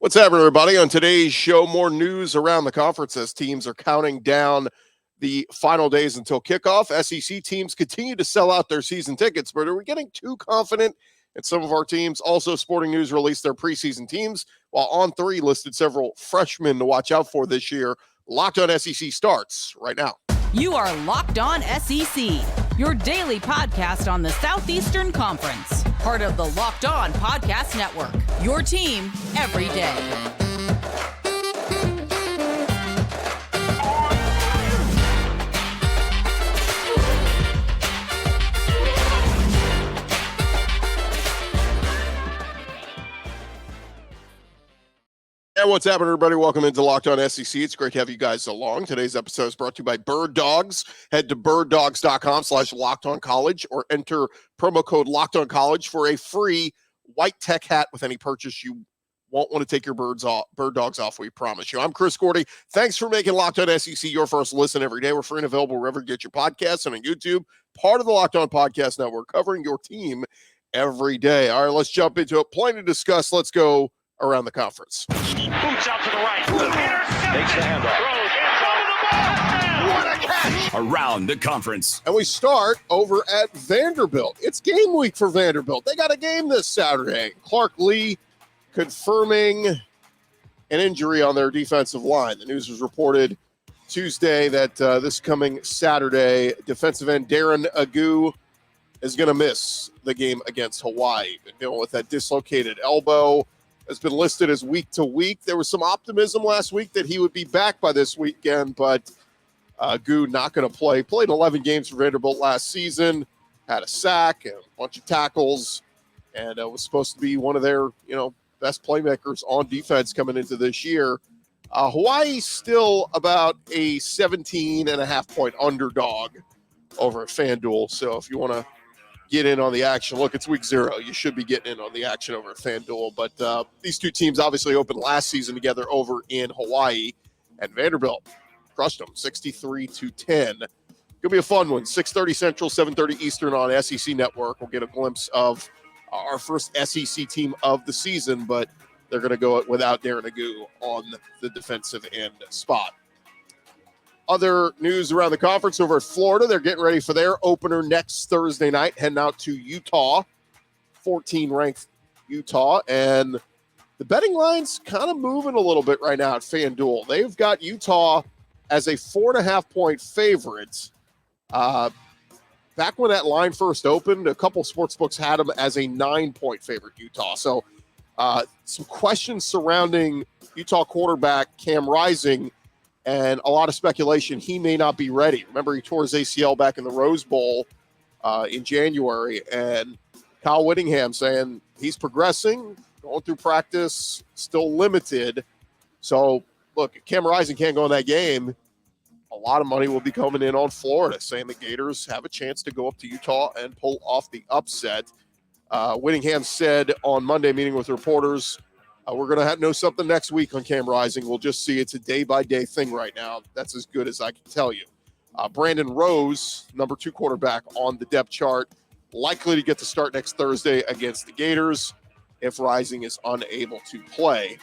What's happening, everybody? On today's show, more news around the conference as teams are counting down the final days until kickoff. SEC teams continue to sell out their season tickets, but are we getting too confident in some of our teams? Also, Sporting News released their preseason teams, while On3 listed several freshmen to watch out for this year. Locked On SEC starts right now. You are Locked On SEC, your daily podcast on the Southeastern Conference. Part of the Locked On Podcast Network, your team every day. And what's happening, everybody? Welcome into Locked On SEC. It's great to have you guys along. Today's episode is brought to you by Bird Dogs. Head to birddogs.com/LockedOnCollege or enter promo code LockedOnCollege for a free white tech hat with any purchase. You won't want to take your bird dogs off, we promise you. I'm Chris Gordy. Thanks for making Locked On SEC your first listen every day. We're free and available wherever you get your podcasts and on YouTube. Part of the Locked On Podcast Network, covering your team every day. All right, let's jump into it. Plenty to discuss. Let's go around the conference. Boots out to the right. Takes the handoff. What a catch! Around the conference. And we start over at Vanderbilt. It's game week for Vanderbilt. They got a game this Saturday. Clark Lee confirming an injury on their defensive line. The news was reported Tuesday that this coming Saturday, defensive end Darren Agu is going to miss the game against Hawaii. Been dealing with that dislocated elbow. Has been listed as week to week. There was some optimism last week that he would be back by this weekend, but Goo not going to play. Played 11 games for Vanderbilt last season, had a sack and a bunch of tackles, and was supposed to be one of their best playmakers on defense coming into this year. Hawaii's still about a 17.5-point underdog over at FanDuel, so if you want to get in on the action. Look, it's week 0. You should be getting in on the action over at FanDuel. But these two teams obviously opened last season together over in Hawaii, and Vanderbilt crushed them 63-10. Gonna be a fun one. 6:30 Central, 7:30 Eastern on SEC Network. We'll get a glimpse of our first SEC team of the season, but they're going to go without Darren Agu on the defensive end spot. Other news around the conference over at Florida, they're getting ready for their opener next Thursday night, heading out to Utah, 14th-ranked Utah, and the betting line's kind of moving a little bit right now at FanDuel. They've got Utah as a 4.5-point favorite. Back when that line first opened, a couple sportsbooks had them as a 9-point favorite, Utah. So some questions surrounding Utah quarterback Cam Rising, and a lot of speculation he may not be ready. Remember, he tore his ACL back in the Rose Bowl in January, and Kyle Whittingham saying he's progressing, going through practice, still limited. So, look, if Cam Rising can't go in that game, a lot of money will be coming in on Florida, saying the Gators have a chance to go up to Utah and pull off the upset. Whittingham said on Monday, meeting with reporters, we're going to know something next week on Cam Rising. We'll just see. It's a day-by-day thing right now. That's as good as I can tell you. Brandon Rose, number 2 quarterback on the depth chart, likely to get to start next Thursday against the Gators if Rising is unable to play.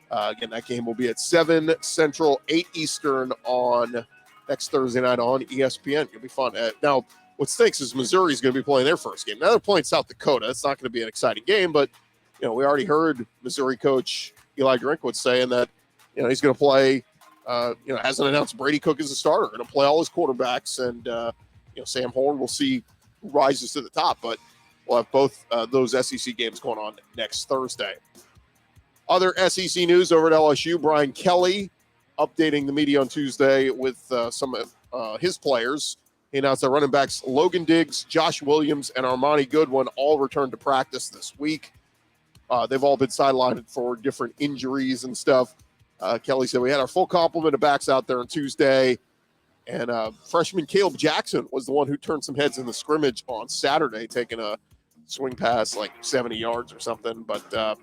Again, that game will be at 7 Central, 8 Eastern on next Thursday night on ESPN. It'll be fun. Now, what stinks is Missouri's going to be playing their first game. Now they're playing South Dakota. It's not going to be an exciting game, but we already heard Missouri coach Eli Drinkwitz saying that, he's going to play, hasn't announced Brady Cook as a starter, going to play all his quarterbacks, and, Sam Horn, we'll see who rises to the top, but we'll have both those SEC games going on next Thursday. Other SEC news over at LSU, Brian Kelly updating the media on Tuesday with some of his players. He announced that running backs Logan Diggs, Josh Williams, and Armani Goodwin all returned to practice this week. They've all been sidelined for different injuries and stuff. Kelly said, we had our full complement of backs out there on Tuesday. And freshman Caleb Jackson was the one who turned some heads in the scrimmage on Saturday, taking a swing pass like 70 yards or something. But,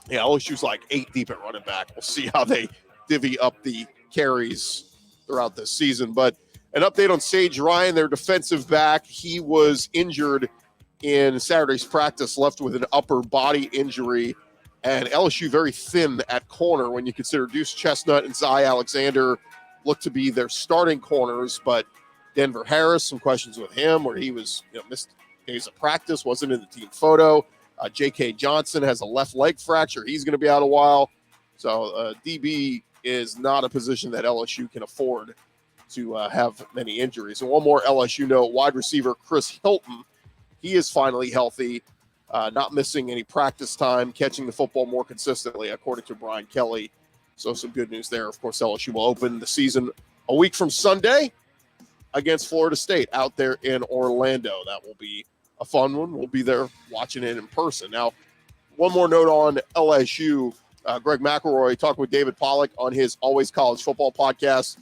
LSU's like 8 deep at running back. We'll see how they divvy up the carries throughout this season. But an update on Sage Ryan, their defensive back. He was injured in Saturday's practice, left with an upper body injury. And LSU very thin at corner when you consider Deuce Chestnut and Zy Alexander look to be their starting corners, but Denver Harris, some questions with him where he was missed days of practice, wasn't in the team photo. J.K. Johnson has a left leg fracture. He's going to be out a while. So DB is not a position that LSU can afford to have many injuries. And one more LSU note, wide receiver Chris Hilton, he is finally healthy. Not missing any practice time, catching the football more consistently, according to Brian Kelly. So some good news there. Of course, LSU will open the season a week from Sunday against Florida State out there in Orlando. That will be a fun one. We'll be there watching it in person. Now, one more note on LSU. Greg McElroy talked with David Pollack on his Always College Football podcast,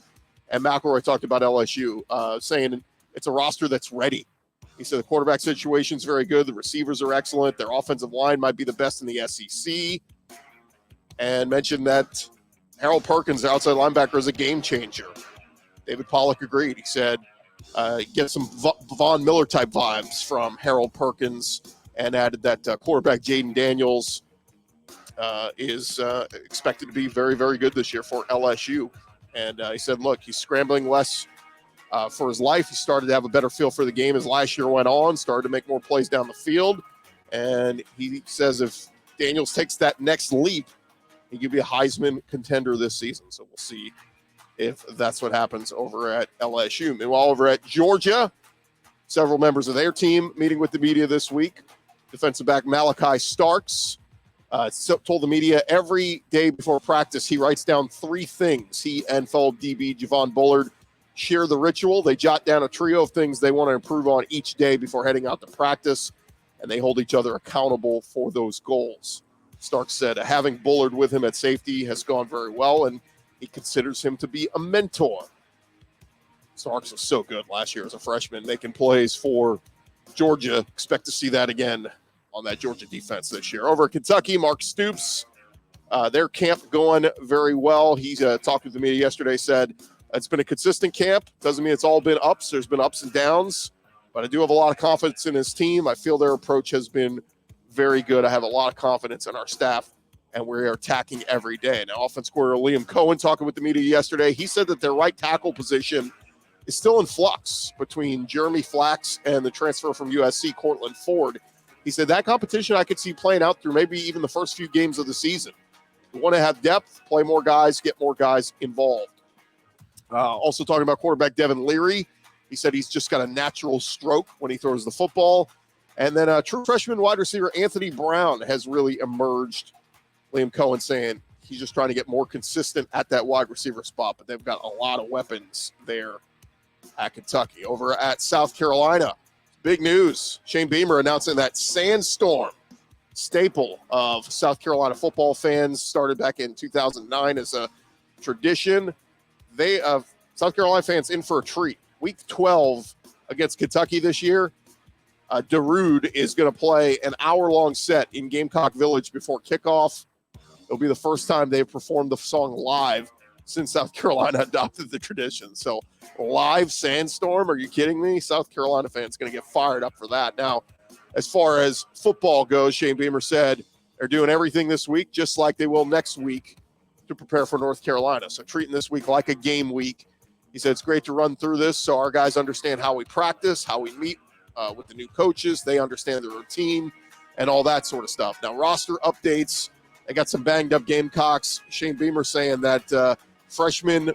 and McElroy talked about LSU, saying it's a roster that's ready. He said the quarterback situation is very good. The receivers are excellent. Their offensive line might be the best in the SEC. And mentioned that Harold Perkins, the outside linebacker, is a game changer. David Pollack agreed. He said, get some Von Miller type vibes from Harold Perkins, and added that quarterback Jaden Daniels is expected to be very, very good this year for LSU. And he said, look, he's scrambling less for his life. He started to have a better feel for the game as last year went on, started to make more plays down the field. And he says if Daniels takes that next leap, he could be a Heisman contender this season. So we'll see if that's what happens over at LSU. Meanwhile, over at Georgia, several members of their team meeting with the media this week. Defensive back Malachi Starks told the media every day before practice he writes down 3 things. He and fellow DB Javon Bullard share the ritual. They jot down a trio of things they want to improve on each day before heading out to practice, and they hold each other accountable for those goals. Starks said having Bullard with him at safety has gone very well, and he considers him to be a mentor. Starks was so good last year as a freshman, making plays for Georgia. Expect to see that again on that Georgia defense this year. Over at Kentucky, Mark Stoops, their camp going very well. He talked with the media yesterday, said it's been a consistent camp. Doesn't mean it's all been ups. There's been ups and downs, but I do have a lot of confidence in his team. I feel their approach has been very good. I have a lot of confidence in our staff, and we are attacking every day. Now, offense coordinator Liam Cohen talking with the media yesterday, he said that their right tackle position is still in flux between Jeremy Flax and the transfer from USC, Cortland Ford. He said that competition I could see playing out through maybe even the first few games of the season. We want to have depth, play more guys, get more guys involved. Also talking about quarterback Devin Leary. He said he's just got a natural stroke when he throws the football. And then true freshman wide receiver Anthony Brown has really emerged. Liam Cohen saying he's just trying to get more consistent at that wide receiver spot, but they've got a lot of weapons there at Kentucky. Over at South Carolina, big news. Shane Beamer announcing that Sandstorm, staple of South Carolina football fans, started back in 2009 as a tradition. South Carolina fans in for a treat. Week 12 against Kentucky this year, Darude is going to play an hour-long set in Gamecock Village before kickoff. It'll be the first time they've performed the song live since South Carolina adopted the tradition. So live Sandstorm, are you kidding me? South Carolina fans going to get fired up for that. Now, as far as football goes, Shane Beamer said they're doing everything this week, just like they will next week, to prepare for North Carolina. So treating this week like a game week. He said it's great to run through this so our guys understand how we practice, how we meet with the new coaches. They understand the routine and all that sort of stuff. Now, roster updates. They got some banged up Gamecocks. Shane Beamer saying that freshman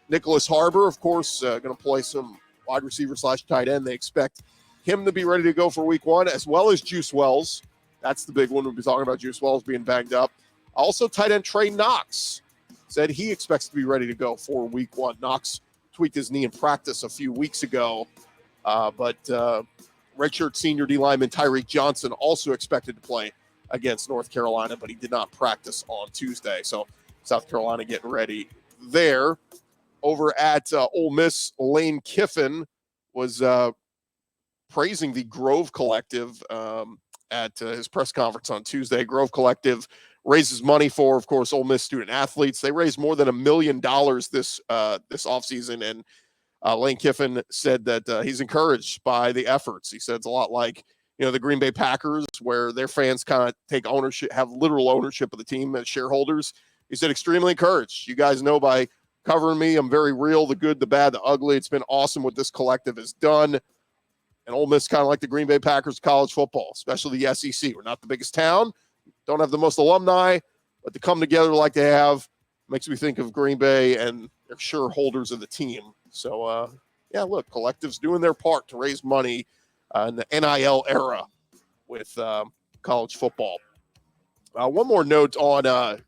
Nicholas Harbor, of course, going to play some wide receiver / tight end. They expect him to be ready to go for week 1, as well as Juice Wells. That's the big one. We'll be talking about Juice Wells being banged up. Also, tight end Trey Knox said he expects to be ready to go for week 1. Knox tweaked his knee in practice a few weeks ago, but redshirt senior D lineman Tyreek Johnson also expected to play against North Carolina, but he did not practice on Tuesday. So South Carolina getting ready there. Over at Ole Miss, Lane Kiffin was praising the Grove Collective at his press conference on Tuesday. Grove Collective raises money for, of course, Ole Miss student athletes. They raised more than $1 million this offseason, and Lane Kiffin said that he's encouraged by the efforts. He said it's a lot like the Green Bay Packers, where their fans kind of take ownership, have literal ownership of the team as shareholders. He said, extremely encouraged. You guys know by covering me, I'm very real, the good, the bad, the ugly. It's been awesome what this collective has done. And Ole Miss, kind of like the Green Bay Packers, college football, especially the SEC. We're not the biggest town, don't have the most alumni, but to come together like they have makes me think of Green Bay and they're shareholders of the team. So, look, collectives doing their part to raise money in the NIL era with college football. One more note on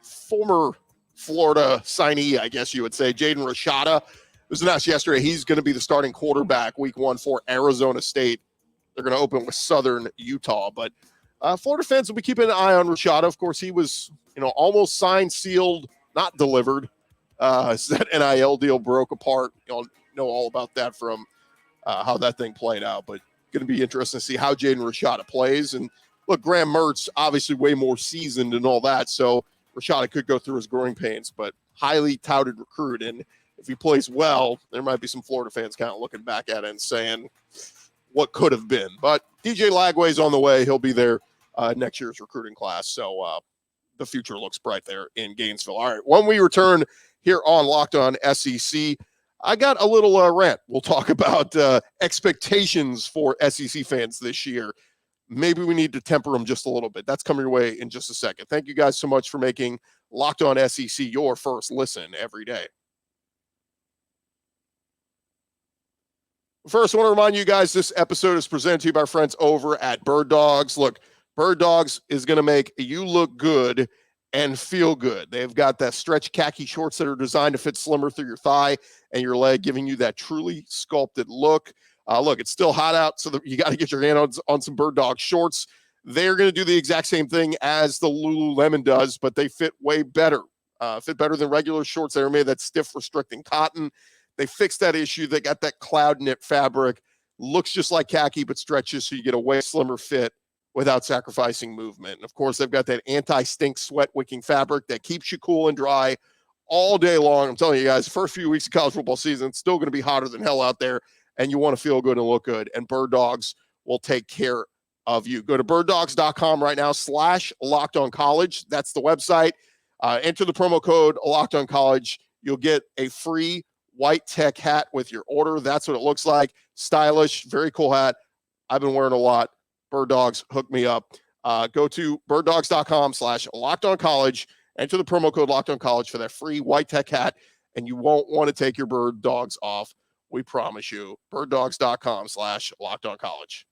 former Florida signee, I guess you would say, Jaden Rashada. It was announced yesterday he's going to be the starting quarterback week 1 for Arizona State. They're going to open with Southern Utah. But Florida fans will be keeping an eye on Rashada. Of course, he was almost signed, sealed, not delivered. So that NIL deal broke apart. You'll know all about that from how that thing played out. But going to be interesting to see how Jaden Rashada plays. And look, Graham Mertz, obviously way more seasoned and all that. So Rashada could go through his growing pains, but highly touted recruit. And if he plays well, there might be some Florida fans kind of looking back at it and saying what could have been. But DJ Lagway's on the way. He'll be there next year's recruiting class. So the future looks bright there in Gainesville. All right, when we return here on Locked On SEC, I got a little rant. We'll talk about expectations for SEC fans this year. Maybe we need to temper them just a little bit. That's coming your way in just a second. Thank you guys so much for making Locked On SEC your first listen every day. First, I want to remind you guys this episode is presented to you by our friends over at Bird Dogs. Look, Bird Dogs is going to make you look good and feel good. They've got that stretch khaki shorts that are designed to fit slimmer through your thigh and your leg, giving you that truly sculpted look. Look, it's still hot out, so you got to get your hand on some Bird Dog shorts. They're going to do the exact same thing as the Lululemon does, but they fit way better. Fit better than regular shorts that are made of that stiff, restricting cotton. They fixed that issue. They got that cloud knit fabric. Looks just like khaki, but stretches so you get a way slimmer fit without sacrificing movement. And of course, they've got that anti-stink sweat wicking fabric that keeps you cool and dry all day long. I'm telling you guys, the first few weeks of college football season, it's still going to be hotter than hell out there, and you want to feel good and look good. And Bird Dogs will take care of you. Go to birddogs.com right now /LockedOnCollege. That's the website. Enter the promo code LockedOnCollege. You'll get a free white tech hat with your order. That's what it looks like. Stylish, very cool hat. I've been wearing a lot. Bird Dogs, hook me up. Go to birddogs.com /LockedOnCollege. Enter the promo code LockedOnCollege for that free white tech hat, and you won't want to take your Bird Dogs off. We promise you. birddogs.com /LockedOnCollege.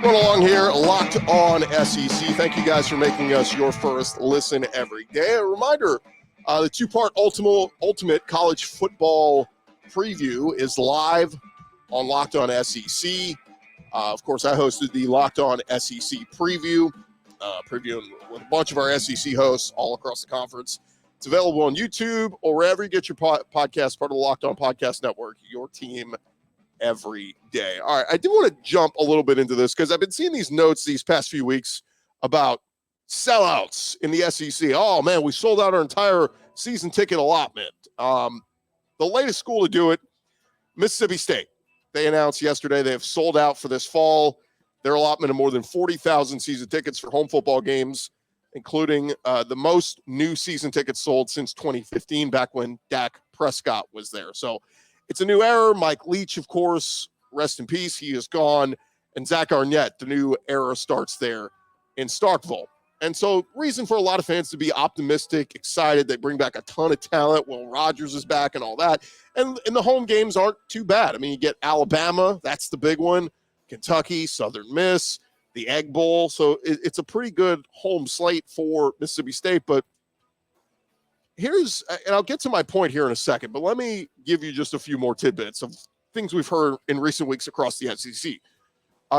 Going along here, Locked On SEC. Thank you guys for making us your first listen every day. A reminder, the two-part ultimate college football preview is live on Locked On SEC. Of course, I hosted the Locked On SEC preview, previewing with a bunch of our SEC hosts all across the conference. It's available on YouTube or wherever you get your podcast, part of the Locked On Podcast Network, your team every day. All right, I do want to jump a little bit into this because I've been seeing these notes these past few weeks about sellouts in the SEC. Oh, man, we sold out our entire season ticket allotment. The latest school to do it, Mississippi State. They announced yesterday they have sold out for this fall their allotment of more than 40,000 season tickets for home football games, including the most new season tickets sold since 2015, back when Dak Prescott was there. So it's a new era. Mike Leach, of course, rest in peace. He is gone. And Zach Arnett, the new era starts there in Starkville. And so reason for a lot of fans to be optimistic, excited. They bring back a ton of talent. Will Rogers is back and all that. And the home games aren't too bad. I mean, you get Alabama. That's the big one. Kentucky, Southern Miss, the Egg Bowl. So it's a pretty good home slate for Mississippi State. But and I'll get to my point here in a second, but let me give you just a few more tidbits of things we've heard in recent weeks across the SEC.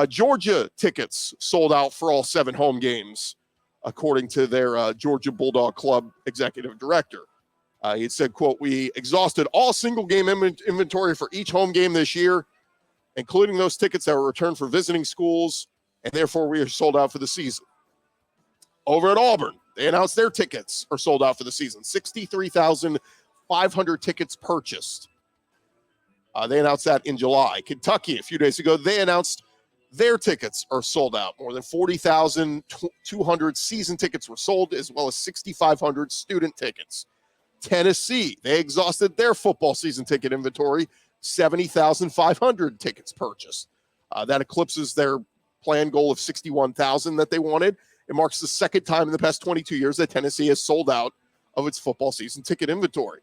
Georgia tickets sold out for all 7 home games, according to their Georgia Bulldog Club executive director. He said, quote, "We exhausted all single game inventory for each home game this year, including those tickets that were returned for visiting schools, and therefore we are sold out for the season. Over at Auburn, they announced their tickets are sold out for the season. 63,500 tickets purchased. They announced that in July. Kentucky, a few days ago, they announced their tickets are sold out. More than 40,200 season tickets were sold, as well as 6,500 student tickets. Tennessee, they exhausted their football season ticket inventory. 70,500 tickets purchased. That eclipses their planned goal of 61,000 that they wanted. It marks the second time in the past 22 years that Tennessee has sold out of its football season ticket inventory.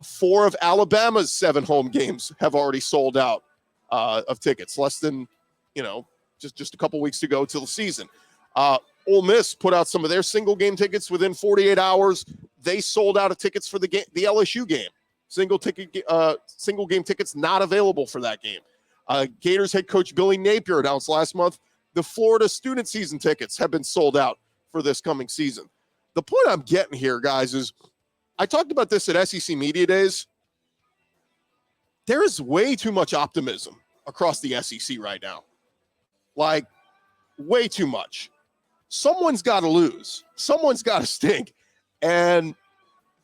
4 of Alabama's 7 home games have already sold out of tickets. Less than, just a couple weeks to go till the season. Ole Miss put out some of their single game tickets within 48 hours. They sold out of tickets for the LSU game. Single game tickets not available for that game. Gators head coach Billy Napier announced last month the Florida student season tickets have been sold out for this coming season. The point I'm getting here, guys, is I talked about this at SEC Media Days. There is way too much optimism across the SEC right now. Like, way too much. Someone's got to lose. Someone's got to stink. And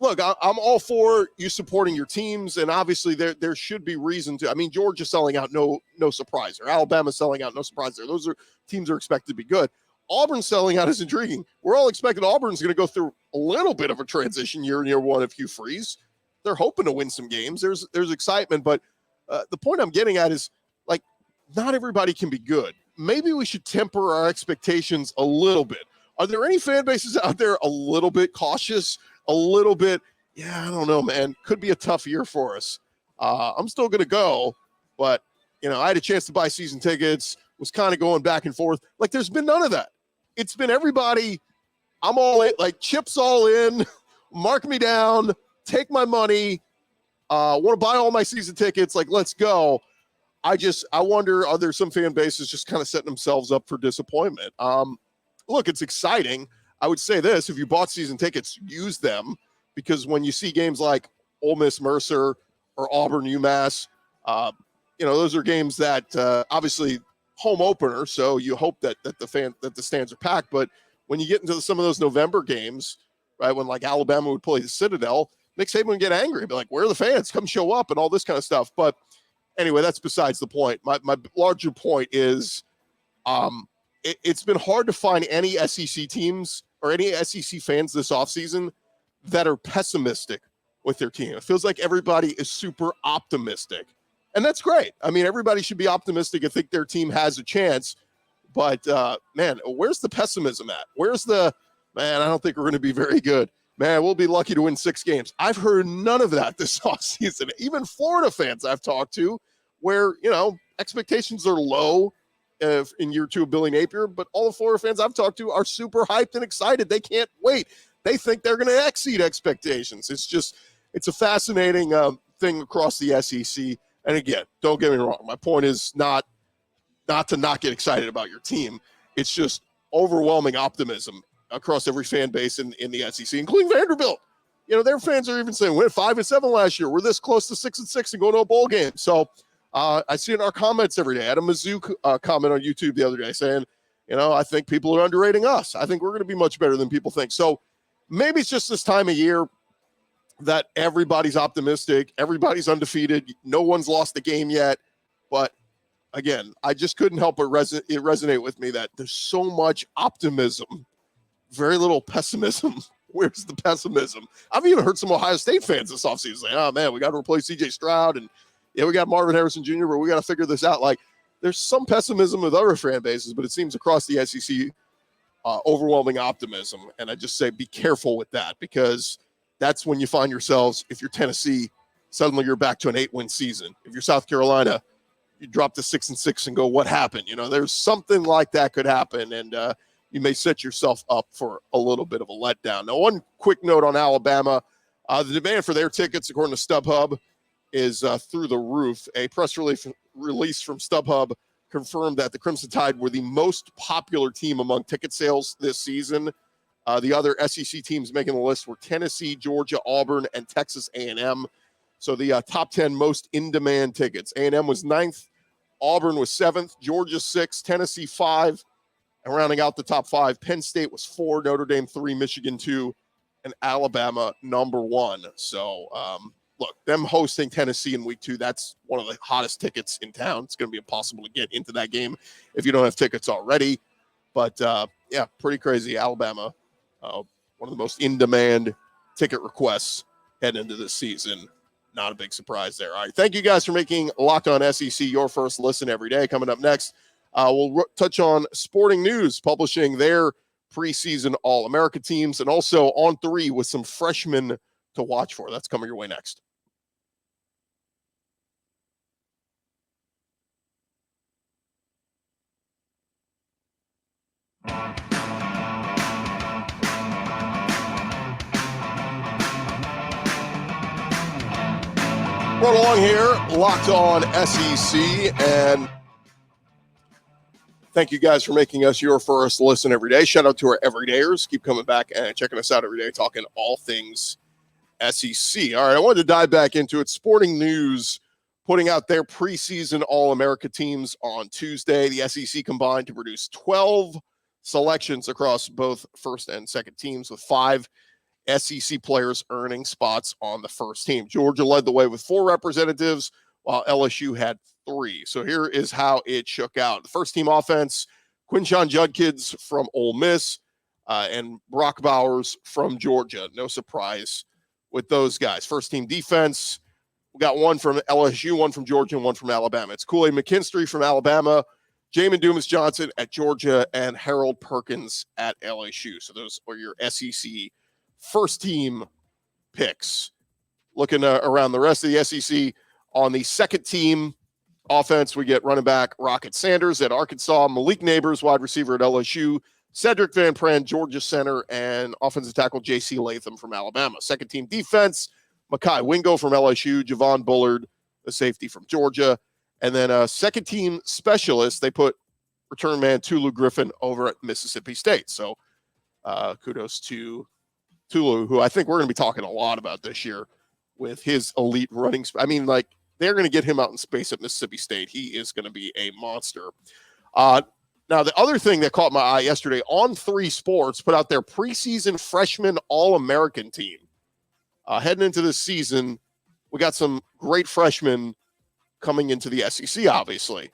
look, I'm all for you supporting your teams, and obviously there should be reason to. I mean, Georgia selling out, no surprise there. Alabama selling out, no surprise there. Those are teams are expected to be good. Auburn selling out is intriguing. We're all expecting Auburn's going to go through a little bit of a transition year in year one of Hugh Freeze. They're hoping to win some games. There's excitement, but the point I'm getting at is, like, not everybody can be good. Maybe we should temper our expectations a little bit. Are there any fan bases out there a little bit cautious? A little bit, I don't know, man. Could be a tough year for us. I'm still going to go, but, I had a chance to buy season tickets, was kind of going back and forth. Like, there's been none of that. It's been everybody, I'm all in, like, chips all in, mark me down, take my money, want to buy all my season tickets, like, let's go. I wonder, are there some fan bases just kind of setting themselves up for disappointment? Look, it's exciting. I would say this, if you bought season tickets, use them, because when you see games like Ole Miss Mercer or Auburn UMass, those are games that obviously home opener, so you hope that the stands are packed. But when you get into some of those November games, right, when like Alabama would play the Citadel, Nick Saban would get angry, be like, where are the fans? Come show up, and all this kind of stuff. But anyway, that's besides the point. My larger point is it's been hard to find any SEC teams or any SEC fans this offseason that are pessimistic with their team. It feels like everybody is super optimistic. And that's great. I mean, everybody should be optimistic and think their team has a chance. But, man, where's the pessimism at? Where's the, man, I don't think we're going to be very good. Man, we'll be lucky to win 6 games. I've heard none of that this offseason. Even Florida fans I've talked to where, expectations are low in year 2 of Billy Napier, but all the Florida fans I've talked to are super hyped and excited. They can't wait. They think they're going to exceed expectations. It's a fascinating thing across the SEC. And again, don't get me wrong. My point is not to not get excited about your team. It's just overwhelming optimism across every fan base in the SEC, including Vanderbilt. Their fans are even saying, we went 5-7 last year. We're this close to 6-6 and going to a bowl game. So I see it in our comments every day. I had a Mizzou comment on YouTube the other day saying, I think people are underrating us. I think we're going to be much better than people think. So maybe it's just this time of year that everybody's optimistic. Everybody's undefeated. No one's lost a game yet. But again, I just couldn't help but resonate with me that there's so much optimism, very little pessimism. Where's the pessimism? I've even heard some Ohio State fans this offseason say, oh, man, we got to replace C.J. Stroud, and we got Marvin Harrison Jr., but we got to figure this out. Like, there's some pessimism with other fan bases, but it seems across the SEC, overwhelming optimism. And I just say be careful with that, because that's when you find yourselves, if you're Tennessee, suddenly you're back to an 8-win season. If you're South Carolina, you drop to 6-6 and go, what happened? There's something like that could happen, and you may set yourself up for a little bit of a letdown. Now, one quick note on Alabama. The demand for their tickets, according to StubHub, is through the roof. A press release from StubHub confirmed that the Crimson Tide were the most popular team among ticket sales this season. The other SEC teams making the list were Tennessee, Georgia, Auburn, and Texas A&M. So the top 10 most in-demand tickets. A&M was 9th, Auburn was 7th, Georgia 6th, Tennessee 5, And rounding out the top 5, Penn State was 4, Notre Dame 3, Michigan 2, and Alabama number 1. So, look, them hosting Tennessee in week 2, that's one of the hottest tickets in town. It's going to be impossible to get into that game if you don't have tickets already. But, yeah, pretty crazy. Alabama, one of the most in-demand ticket requests heading into this season. Not a big surprise there. All right, thank you guys for making Locked On SEC your first listen every day. Coming up next, we'll touch on Sporting News publishing their preseason All-America teams, and also On 3 with some freshmen to watch for. That's coming your way next. Right along here, Locked On SEC, and thank you guys for making us your first listen every day. Shout out to our everydayers. Keep coming back and checking us out every day, talking all things SEC. All right, I wanted to dive back into it. Sporting News putting out their preseason All-America teams on Tuesday. The SEC combined to produce 12 selections across both first and second teams, with 5 SEC players earning spots on the first team. Georgia led the way with 4 representatives, while LSU had 3. So here is how it shook out. The first team offense, Quinshon Judkins from Ole Miss and Brock Bowers from Georgia. No surprise with those guys. First team defense, we got 1 from LSU, 1 from Georgia, and 1 from Alabama. It's Kool-Aid McKinstry from Alabama, Jamin Dumas-Johnson at Georgia, and Harold Perkins at LSU. So those are your SEC first team picks. Looking around the rest of the SEC, on the second team offense, we get running back Rocket Sanders at Arkansas, Malik Neighbors, wide receiver at LSU, Cedric Van Pran, Georgia center, and offensive tackle J.C. Latham from Alabama. Second team defense, Makai Wingo from LSU, Javon Bullard, the safety from Georgia. And then second team specialist, they put return man Tulu Griffin over at Mississippi State. So kudos to Tulu, who I think we're going to be talking a lot about this year with his elite running. I mean, like, they're going to get him out in space at Mississippi State. He is going to be a monster. Now, the other thing that caught my eye yesterday, On 3 Sports put out their preseason freshman All-American team. Heading into this season, we got some great freshmen coming into the SEC, obviously.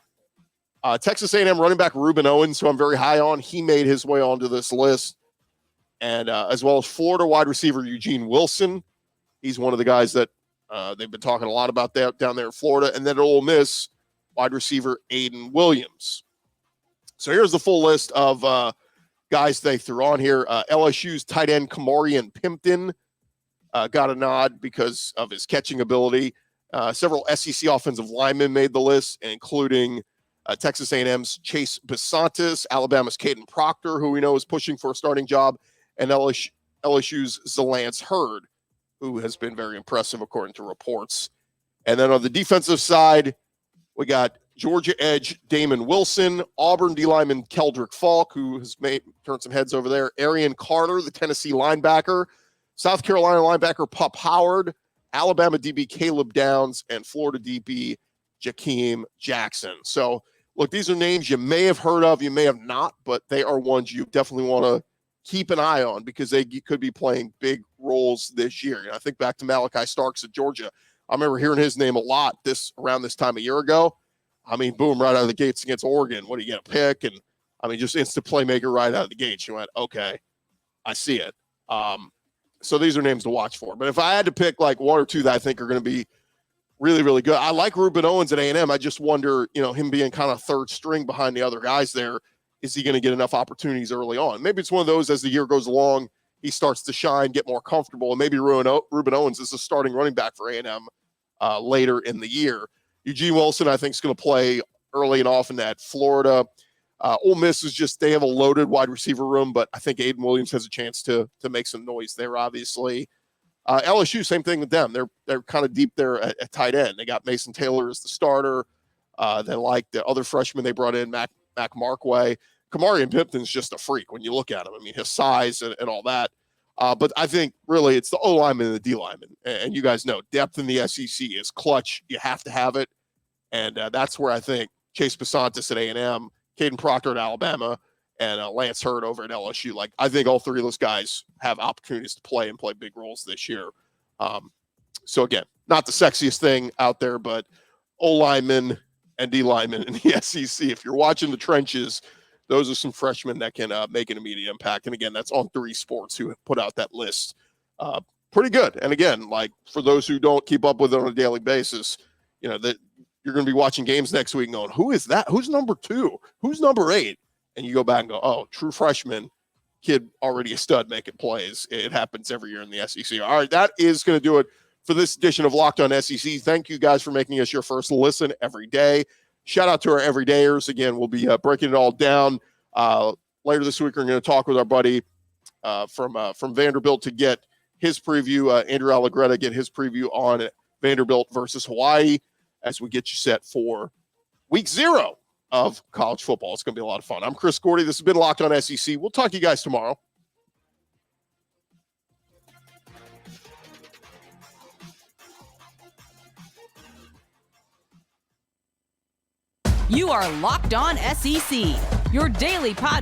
Texas A&M running back Ruben Owens, who I'm very high on, he made his way onto this list. And as well as Florida wide receiver Eugene Wilson. He's one of the guys that they've been talking a lot about that down there in Florida. And then at Ole Miss, wide receiver Aiden Williams. So here's the full list of guys they threw on here. LSU's tight end Kamarian Pimpton got a nod because of his catching ability. Several SEC offensive linemen made the list, including Texas A&M's Chase Besantis, Alabama's Caden Proctor, who we know is pushing for a starting job, and LSU's Zalance Hurd, who has been very impressive according to reports. And then on the defensive side, we got Georgia edge Damon Wilson, Auburn D lineman Keldrick Falk, who has turned some heads over there, Arian Carter, the Tennessee linebacker, South Carolina linebacker Pup Howard, Alabama DB Caleb Downs, and Florida DB Jakeem Jackson. So, look, these are names you may have heard of, you may have not, but they are ones you definitely want to keep an eye on because they could be playing big roles this year. I think back to Malachi Starks at Georgia. I remember hearing his name a lot around this time a year ago. I mean, boom, right out of the gates against Oregon. What do you get, a pick? And, I mean, just instant playmaker right out of the gates. You went, okay, I see it. So these are names to watch for. But if I had to pick like 1 or 2 that I think are going to be really, really good, I like Ruben Owens at A&M. I just wonder, him being kind of third string behind the other guys there, is he going to get enough opportunities early on? Maybe it's one of those as the year goes along, he starts to shine, get more comfortable, and maybe Ruben Owens is the starting running back for A&M later in the year. Eugene Wilson, I think, is going to play early and often at Florida. Ole Miss is they have a loaded wide receiver room, but I think Aiden Williams has a chance to make some noise there, obviously. LSU, same thing with them. They're kind of deep there at tight end. They got Mason Taylor as the starter. They like the other freshman they brought in, Mac Markway. Kamarian Pimpton's just a freak when you look at him. I mean, his size and all that. But I think really it's the O lineman and the D lineman. And you guys know depth in the SEC is clutch. You have to have it. And that's where I think Chase Besantis at A&M, Caden Proctor at Alabama, and Lance Hurd over at LSU. Like, I think all three of those guys have opportunities to play and play big roles this year. So again, not the sexiest thing out there, but O linemen and D linemen in the SEC. If you're watching the trenches, those are some freshmen that can make an immediate impact. And again, that's on 3 Sports who put out that list. Pretty good. And again, like, for those who don't keep up with it on a daily basis, you know, that you're going to be watching games next week going, who is that? Who's number 2? Who's number 8? And you go back and go, oh, true freshman, kid already a stud making plays. It happens every year in the SEC. All right, that is going to do it for this edition of Locked On SEC. Thank you guys for making us your first listen every day. Shout out to our everydayers. Again, we'll be breaking it all down. Later this week, we're going to talk with our buddy from Vanderbilt to get his preview. Andrew Allegretta, get his preview on Vanderbilt versus Hawaii as we get you set for week 0 of college football. It's going to be a lot of fun. I'm Chris Gordy. This has been Locked On SEC. We'll talk to you guys tomorrow. You are Locked On SEC, your daily podcast